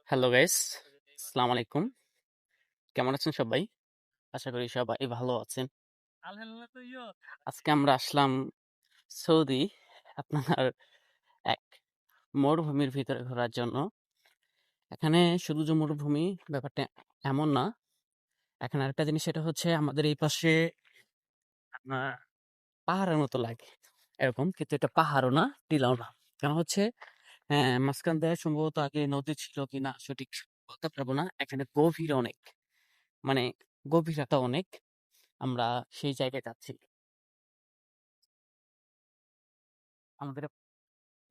Hello guys, আসসালামু আলাইকুম। কেমন আছেন সবাই? আশা করি সবাই ভালো আছেন। আজকে আমরা আসলাম সৌদি আপনার এক মরুভূমির ভিতরে ঘোরার জন্য। এখানে শুধু যে মরুভূমি ব্যাপারটা এমন না। এখানে আরেকটা জিনিস সেটা হচ্ছে আমাদের এই পাশে আপনার পাহাড়ের মতো লাগে। এরকম কিন্তু এটা পাহাড়ও না, টিলাও না। কারণ হচ্ছে মাঝখান দিয়ে সম্ভবত আগে নদী ছিল কিনা সঠিক বলতে পারবো না। এখানে গভীর অনেক, মানে গভীরতা অনেক। আমরা সেই জায়গায় যাচ্ছি। আমাদের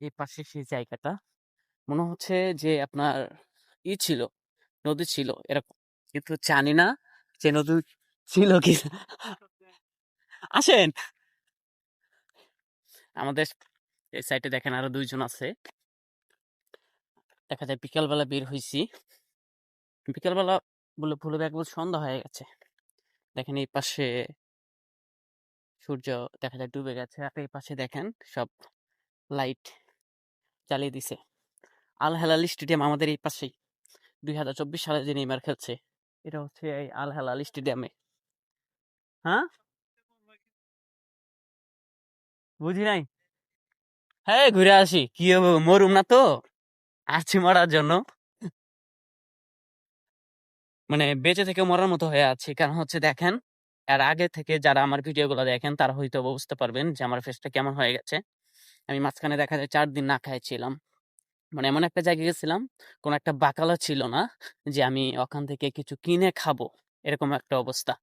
এই পাশে সেই জায়গাটা মনে হচ্ছে যে আপনার ছিল, নদী ছিল এরকম। কিন্তু জানি না যে নদী ছিল কি আসেন আমাদের এই সাইডে দেখেন আরো দুইজন আছে। দেখা যায় বিকালবেলা বের হইছি। বিকালবেলা বলে ভুলে একবার সন্ধ্যা হয়ে গেছে। দেখেন এই পাশে সূর্য দেখা যায় ডুবে গেছে, আর এই পাশে দেখেন সব লাইট জ্বালিয়ে দিছে। আল হেলাল স্টেডিয়াম আমাদের এই পাশেই। 2024 সালে যে নেইমার খেলছে, এটা হচ্ছে এই আল হেলাল স্টেডিয়ামে। হ্যাঁ, বুঝি নাই। হ্যাঁ, ঘুরে আসি, কি হবে, মরুম না তো, আসছি মরার জন্য। মানে বেঁচে থেকে মরার মতো হয়ে আছি, কারণ হচ্ছে দেখেন, এর আগে থেকে যারা আমার ভিডিও গুলো দেখেন তারা হয়তো বুঝতে পারবেন যে আমার ফেসটা কেমন হয়ে গেছে। আমি মাঝখানে দেখা যায় 4 দিন না খাইছিলাম। মানে এমন একটা জায়গায় গেছিলাম, কোন একটা বাকালা ছিল না যে আমি ওখান থেকে কিছু কিনে খাবো, এরকম একটা অবস্থা।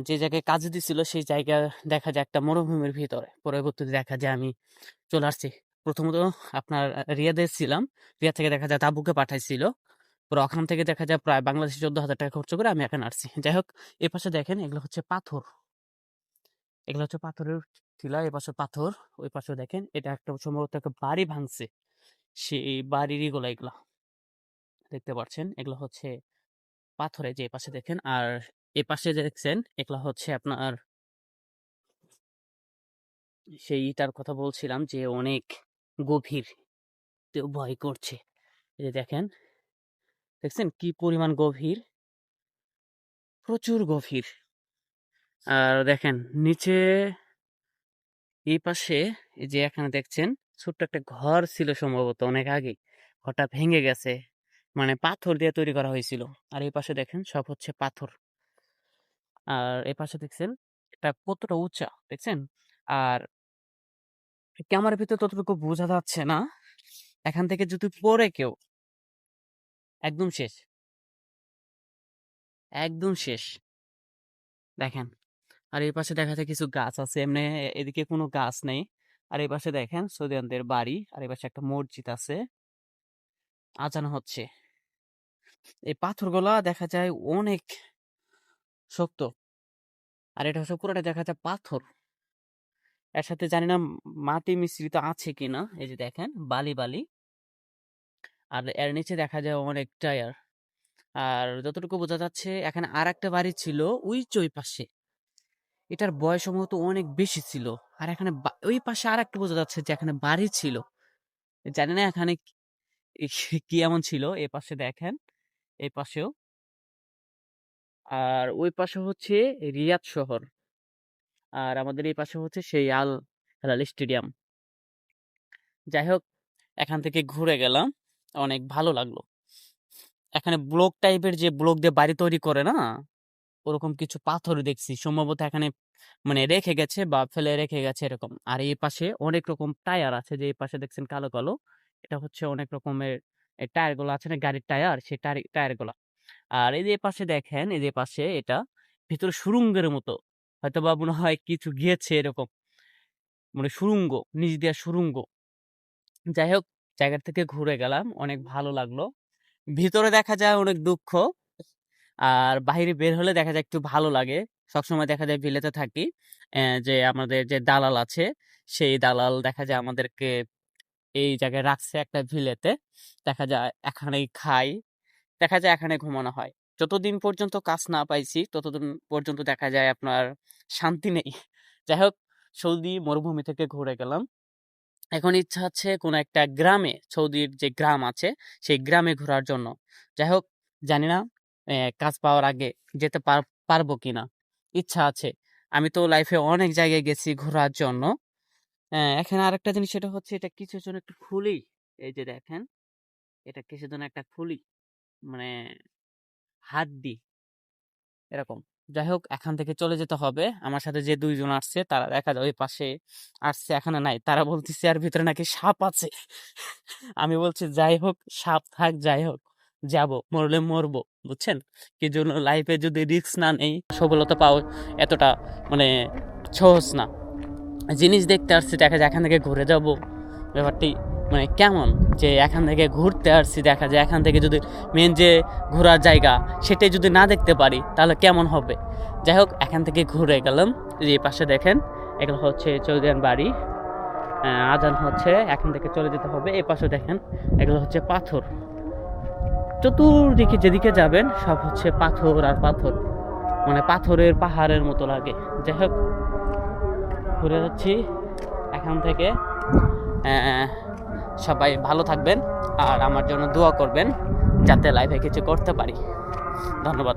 যে জায়গায় কাজ দিছিল সেই জায়গা দেখা যায় একটা মরুভূমির ভিতরে। পরবর্তীতে দেখা যায় আমি চলে আসছি। প্রথমত আপনার রিয়াদে ছিলাম। রিয়াদ থেকে দেখা যায় তাবুকে পাঠাইছিল। পরে ওখান থেকে দেখা যায় প্রায় বাংলাদেশে 14,000 টাকা খরচ করে আমি এখানে আসছি। যাই হোক, এ পাশে দেখেন এগুলো হচ্ছে পাথর। এগুলো হচ্ছে পাথরের টিলা, এ পাশে পাথর। ওই পাশে দেখেন এটা একটা সম্ভবত একটা বাড়ি ভাঙছে, সেই বাড়িরই গুলা এগুলা দেখতে পাচ্ছেন। এগুলো হচ্ছে পাথরে, যে পাশে দেখেন। আর এ পাশে যে দেখছেন এগুলা হচ্ছে আপনার সেইটার কথা বলছিলাম যে অনেক গভীর, তো ভয় করছে। এই যে দেখেন, দেখছেন কি পরিমাণ গভীর, প্রচুর গভীর। আর দেখেন নিচে এই পাশে, এই যে এখানে দেখছেন ছোট্ট একটা ঘর ছিল সম্ভবত অনেক আগে, ঘরটা ভেঙে গেছে। মানে পাথর দিয়ে তৈরি করা হয়েছিল। আর এই পাশে দেখেন সব হচ্ছে পাথর। আর এই পাশে দেখছেন এটা কতটা উঁচা, দেখছেন। আর ক্যামেরার ভিতরে ততটুকু বোঝা যাচ্ছে না। এখান থেকে যদি পড়ে কেউ, একদম শেষ, একদম শেষ। দেখেন, আর এই পাশে দেখা যায় কিছু গাছ আছে এমনি, এদিকে কোনো গাছ নেই। আর এই পাশে দেখেন সৌদিয়ানদের বাড়ি, আর এই পাশে একটা মসজিদ আছে, আজান হচ্ছে। এই পাথরগুলা দেখা যায় অনেক শক্ত। আর এটা হচ্ছে পুরোটা দেখা যায় পাথর, এর সাথে জানি না মাটি মিশ্রিত আছে কিনা। এই যে দেখেন বালি বালি, আর এর নিচে দেখা যায় অনেক টায়ার। আর যতটুকু বোঝা যাচ্ছে এখানে আর একটা বাড়ি ছিল ওই যে ওই পাশে, এটার বয়স সম্ভবত অনেক বেশি ছিল। আর এখানে ওই পাশে আর একটা বোঝা যাচ্ছে যে এখানে বাড়ি ছিল। জানি না এখানে কি এমন ছিল। এ পাশে দেখেন, এই পাশেও। আর ওই পাশে হচ্ছে রিয়াদ শহর। আর আমাদের এই পাশে হচ্ছে সেই আল হেলাল স্টেডিয়াম। যাই হোক, এখান থেকে ঘুরে গেলাম, অনেক ভালো লাগলো। এখানে ব্লক টাইপের, যে ব্লক দিয়ে বাড়ি তৈরি করে না, ওরকম কিছু পাথর দেখছি সম্ভবত এখানে, মানে রেখে গেছে বা ফেলে রেখে গেছে এরকম। আর এই পাশে অনেক রকম টায়ার আছে, যে এই পাশে দেখছেন কালো কালো, এটা হচ্ছে অনেক রকমের টায়ার গুলো আছে না, গাড়ির টায়ার, সেই টায়ার গুলা। আর এই যে পাশে দেখেন, এই যে পাশে এটা ভিতরে সুড়ঙ্গের মতো, হয়তো বা মনে হয় কিছু গিয়েছে এরকম, মানে সুড়ঙ্গ, নিচ দিয়ে সুড়ঙ্গ। যাই হোক, জায়গা থেকে ঘুরে গেলাম, অনেক ভালো লাগলো। ভিতরে দেখা যায় অনেক দুঃখ, আর বাইরে বের হলে দেখা যায় একটু ভালো লাগে। সবসময় দেখা যায় বিলেতে থাকি, যে আমাদের যে দালাল আছে, সেই দালাল দেখা যায় আমাদেরকে এই জায়গায় রাখছে একটা ভিলেতে। দেখা যায় এখানেই খাই, দেখা যায় এখানে ঘুমানো হয়। যতদিন পর্যন্ত কাজ না পাইছি ততদিন পর্যন্ত দেখা যায় আপনার শান্তি নেই। যাই হোক, সৌদি মরুভূমি থেকে ঘুরে গেলাম, এখন ইচ্ছা হচ্ছে কোনো একটা গ্রামে, সৌদির যে গ্রাম আছে সেই গ্রামে ঘোরার জন্য। যাই হোক, জানি না কাজ পাওয়ার আগে যেতে পারবো কিনা, ইচ্ছা আছে। আমি তো লাইফে অনেক জায়গায় গেছি ঘোরার জন্য। এখানে আরেকটা জিনিস, সেটা হচ্ছে এটা কিসের জন্য একটু খুলি, এই যে দেখেন, এটা কিসের জন্য একটা খুলি, মানে হাড্ডি এরকম। যাই হোক, এখান থেকে চলে যেতে হবে। আমার সাথে যে 2 জন আসছে তারা দেখা যায় ওই পাশে আসছে, এখানে নাই। তারা বলতেছে এর ভিতরে নাকি সাপ আছে। আমি বলছি যাই হোক, সাপ থাক যাই হোক, যাব, মরলে মরবো, বুঝছেন? কি জন্য লাইফে যদি রিস্ক না নেই, সফলতা পাওয়া এতটা মানে সহজ না। জিনিস দেখতে আসছি, দেখা যায় এখান থেকে ঘুরে যাব, ব্যাপারটি মানে কেমন, যে এখান থেকে ঘুরতে আসছি, দেখা যায় এখান থেকে যদি মেন যে ঘোরার জায়গা সেটাই যদি না দেখতে পারি তাহলে কেমন হবে। যাই হোক, এখান থেকে ঘুরে গেলাম। এই পাশে দেখেন, এগুলো হচ্ছে চৌধুরীর বাড়ি। আজান হচ্ছে, এখান থেকে চলে যেতে হবে। এই পাশে দেখেন, এগুলো হচ্ছে পাথর। চতুর্দিকে যেদিকে যাবেন সব হচ্ছে পাথর আর পাথর, মানে পাথরের পাহাড়ের মতো লাগে। যাই হোক, ঘুরে যাচ্ছি এখান থেকে। সবাই ভালো থাকবেন আর আমার জন্য দোয়া করবেন যাতে লাইফে কিছু করতে পারি। ধন্যবাদ।